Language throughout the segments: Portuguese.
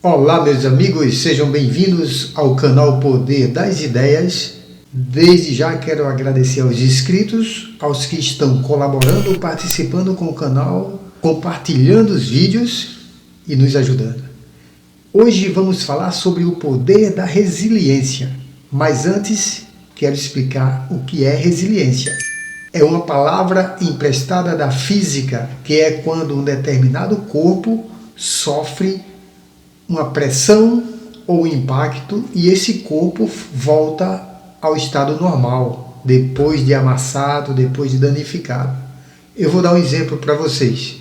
Olá, meus amigos, sejam bem-vindos ao canal Poder das Ideias. Desde já quero agradecer aos inscritos, aos que estão colaborando, participando com o canal, compartilhando os vídeos e nos ajudando. Hoje vamos falar sobre o poder da resiliência, mas antes quero explicar o que é resiliência. É uma palavra emprestada da física, que é quando um determinado corpo sofre uma pressão ou impacto e esse corpo volta ao estado normal, depois de amassado, depois de danificado. Eu vou dar um exemplo para vocês.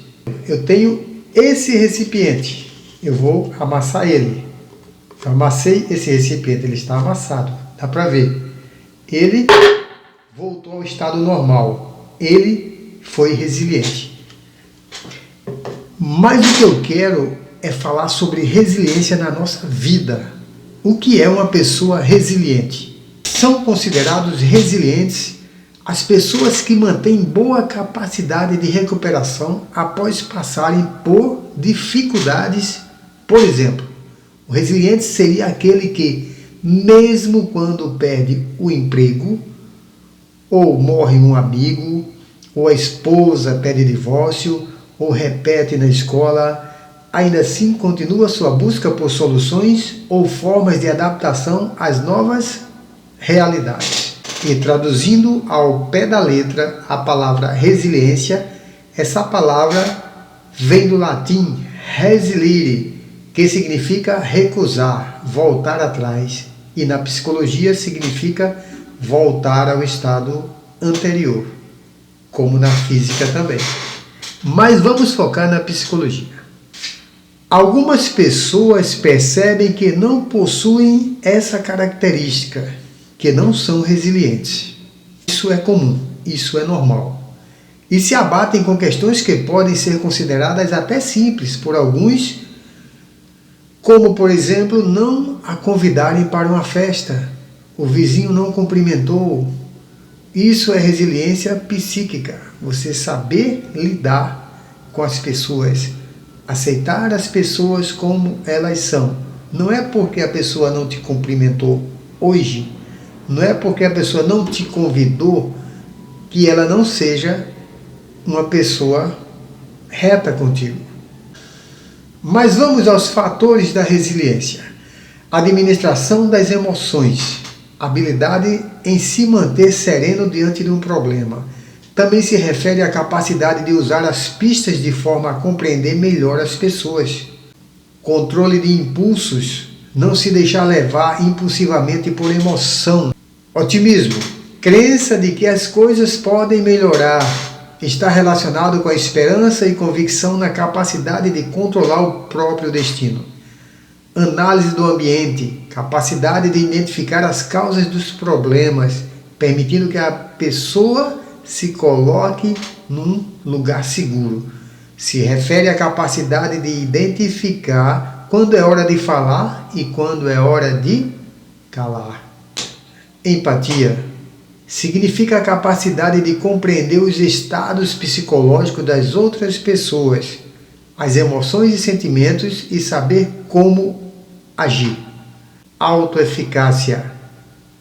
Eu tenho esse recipiente, eu vou amassar ele. Eu amassei esse recipiente, ele está amassado, dá para ver. Ele voltou ao estado normal, ele foi resiliente. Mas o que eu quero é falar sobre resiliência na nossa vida. O que é uma pessoa resiliente? São considerados resilientes as pessoas que mantêm boa capacidade de recuperação após passarem por dificuldades. Por exemplo, o resiliente seria aquele que, mesmo quando perde o emprego, ou morre um amigo, ou a esposa pede divórcio, ou repete na escola, ainda assim continua sua busca por soluções ou formas de adaptação às novas realidades. E traduzindo ao pé da letra a palavra resiliência, essa palavra vem do latim resilire, que significa recusar, voltar atrás, e na psicologia significa voltar ao estado anterior, como na física também. Mas vamos focar na psicologia. Algumas pessoas percebem que não possuem essa característica, que não são resilientes. Isso é comum, isso é normal. E se abatem com questões que podem ser consideradas até simples por alguns, como, por exemplo, não a convidarem para uma festa, o vizinho não cumprimentou. Isso é resiliência psíquica, você saber lidar com as pessoas, aceitar as pessoas como elas são. Não é porque a pessoa não te cumprimentou hoje, não é porque a pessoa não te convidou que ela não seja uma pessoa reta contigo. Mas vamos aos fatores da resiliência. Administração das emoções, habilidade em se manter sereno diante de um problema. Também se refere à capacidade de usar as pistas de forma a compreender melhor as pessoas. Controle de impulsos, não se deixar levar impulsivamente por emoção. Otimismo, crença de que as coisas podem melhorar. Está relacionado com a esperança e convicção na capacidade de controlar o próprio destino. Análise do ambiente, capacidade de identificar as causas dos problemas, permitindo que a pessoa se coloque num lugar seguro. Se refere à capacidade de identificar quando é hora de falar e quando é hora de calar. Empatia significa a capacidade de compreender os estados psicológicos das outras pessoas, as emoções e sentimentos e saber como agir. Autoeficácia,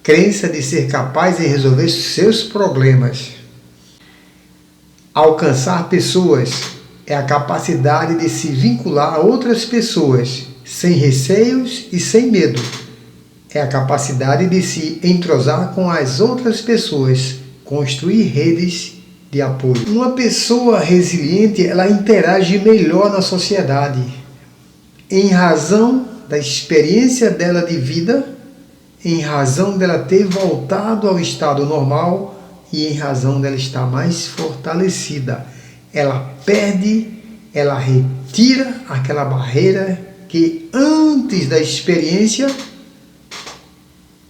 crença de ser capaz de resolver seus problemas. Alcançar pessoas é a capacidade de se vincular a outras pessoas, sem receios e sem medo. É a capacidade de se entrosar com as outras pessoas, construir redes de apoio. Uma pessoa resiliente, ela interage melhor na sociedade, em razão da experiência dela de vida, em razão dela ter voltado ao estado normal e em razão dela estar mais fortalecida. Ela perde, ela retira aquela barreira que antes da experiência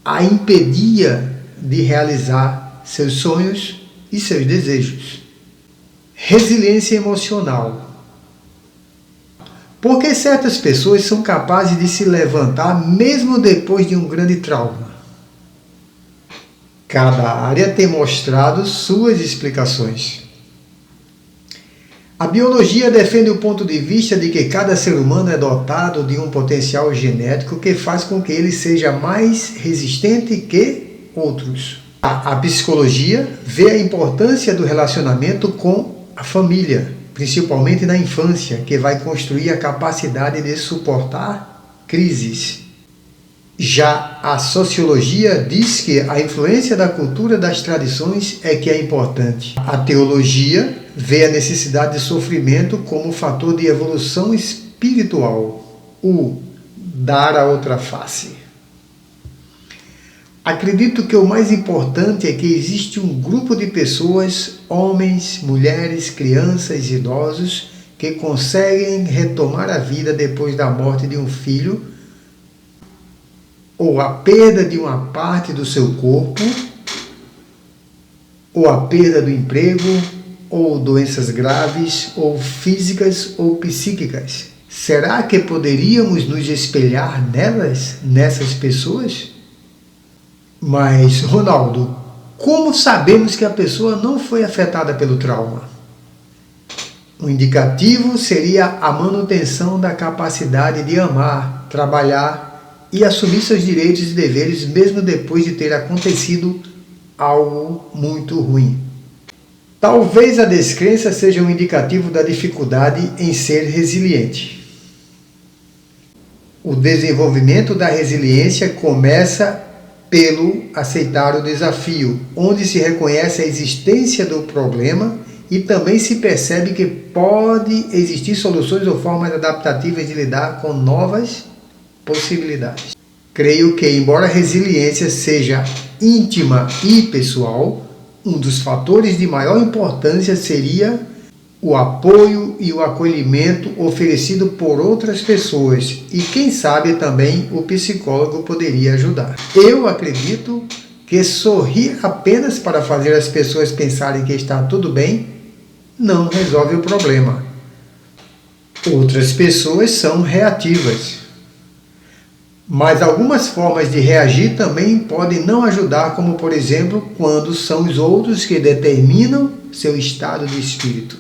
a impedia de realizar seus sonhos e seus desejos. Resiliência emocional. Porque certas pessoas são capazes de se levantar mesmo depois de um grande trauma. Cada área tem mostrado suas explicações. A biologia defende o ponto de vista de que cada ser humano é dotado de um potencial genético que faz com que ele seja mais resistente que outros. A psicologia vê a importância do relacionamento com a família, principalmente na infância, que vai construir a capacidade de suportar crises. Já a sociologia diz que a influência da cultura das tradições é que é importante. A teologia vê a necessidade de sofrimento como fator de evolução espiritual, o dar a outra face. Acredito que o mais importante é que existe um grupo de pessoas, homens, mulheres, crianças, idosos, que conseguem retomar a vida depois da morte de um filho ou a perda de uma parte do seu corpo, ou a perda do emprego, ou doenças graves, ou físicas ou psíquicas. Será que poderíamos nos espelhar nessas pessoas? Mas, Ronaldo, como sabemos que a pessoa não foi afetada pelo trauma? Um indicativo seria a manutenção da capacidade de amar, trabalhar e assumir seus direitos e deveres mesmo depois de ter acontecido algo muito ruim. Talvez a descrença seja um indicativo da dificuldade em ser resiliente. O desenvolvimento da resiliência começa pelo aceitar o desafio, onde se reconhece a existência do problema e também se percebe que pode existir soluções ou formas adaptativas de lidar com novas possibilidades. Creio que, embora a resiliência seja íntima e pessoal, um dos fatores de maior importância seria o apoio e o acolhimento oferecido por outras pessoas e, quem sabe, também o psicólogo poderia ajudar. Eu acredito que sorrir apenas para fazer as pessoas pensarem que está tudo bem não resolve o problema. Outras pessoas são reativas. Mas algumas formas de reagir também podem não ajudar, como por exemplo, quando são os outros que determinam seu estado de espírito.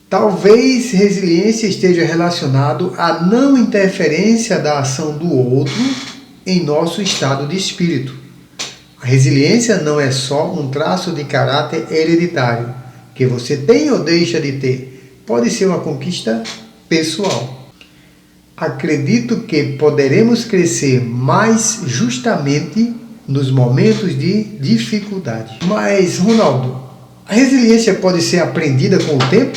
Talvez resiliência esteja relacionado à não interferência da ação do outro em nosso estado de espírito. A resiliência não é só um traço de caráter hereditário, que você tem ou deixa de ter. Pode ser uma conquista pessoal. Acredito que poderemos crescer mais justamente nos momentos de dificuldade. Mas, Ronaldo, a resiliência pode ser aprendida com o tempo?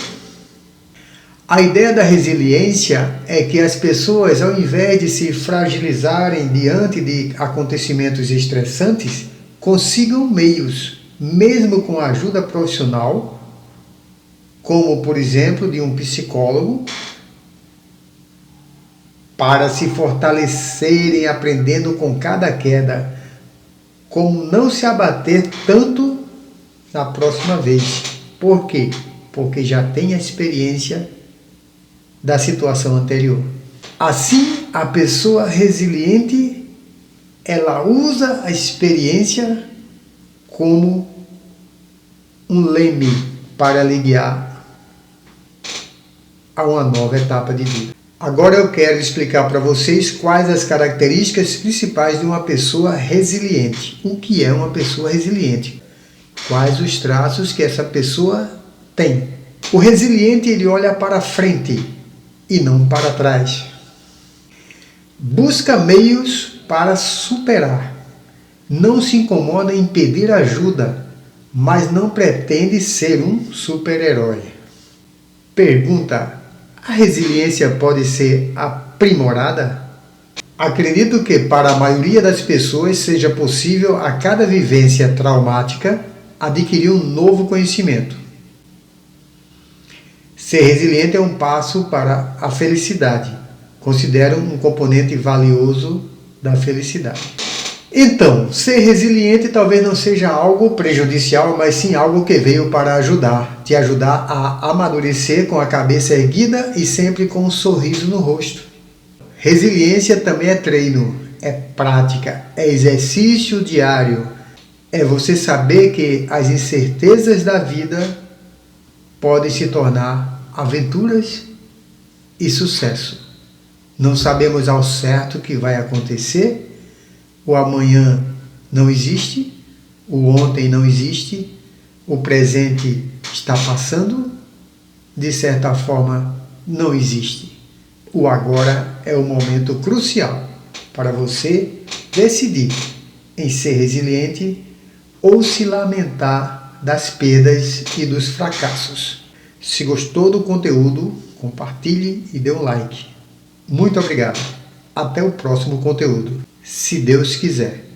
A ideia da resiliência é que as pessoas, ao invés de se fragilizarem diante de acontecimentos estressantes, consigam meios, mesmo com a ajuda profissional, como, por exemplo, de um psicólogo, para se fortalecerem aprendendo com cada queda, como não se abater tanto na próxima vez. Por quê? Porque já tem a experiência da situação anterior. Assim, a pessoa resiliente, ela usa a experiência como um leme para lhe guiar a uma nova etapa de vida. Agora eu quero explicar para vocês quais as características principais de uma pessoa resiliente. O que é uma pessoa resiliente? Quais os traços que essa pessoa tem? O resiliente, ele olha para frente e não para trás. Busca meios para superar. Não se incomoda em pedir ajuda, mas não pretende ser um super-herói. Pergunta: a resiliência pode ser aprimorada? Acredito que para a maioria das pessoas seja possível, a cada vivência traumática, adquirir um novo conhecimento. Ser resiliente é um passo para a felicidade. Considero um componente valioso da felicidade. Então, ser resiliente talvez não seja algo prejudicial, mas sim algo que veio para ajudar, te ajudar a amadurecer com a cabeça erguida e sempre com um sorriso no rosto. Resiliência também é treino, é prática, é exercício diário. É você saber que as incertezas da vida podem se tornar aventuras e sucesso. Não sabemos ao certo o que vai acontecer, o amanhã não existe, o ontem não existe, o presente está passando, de certa forma não existe. O agora é o momento crucial para você decidir em ser resiliente ou se lamentar das perdas e dos fracassos. Se gostou do conteúdo, compartilhe e dê um like. Muito obrigado. Até o próximo conteúdo, se Deus quiser.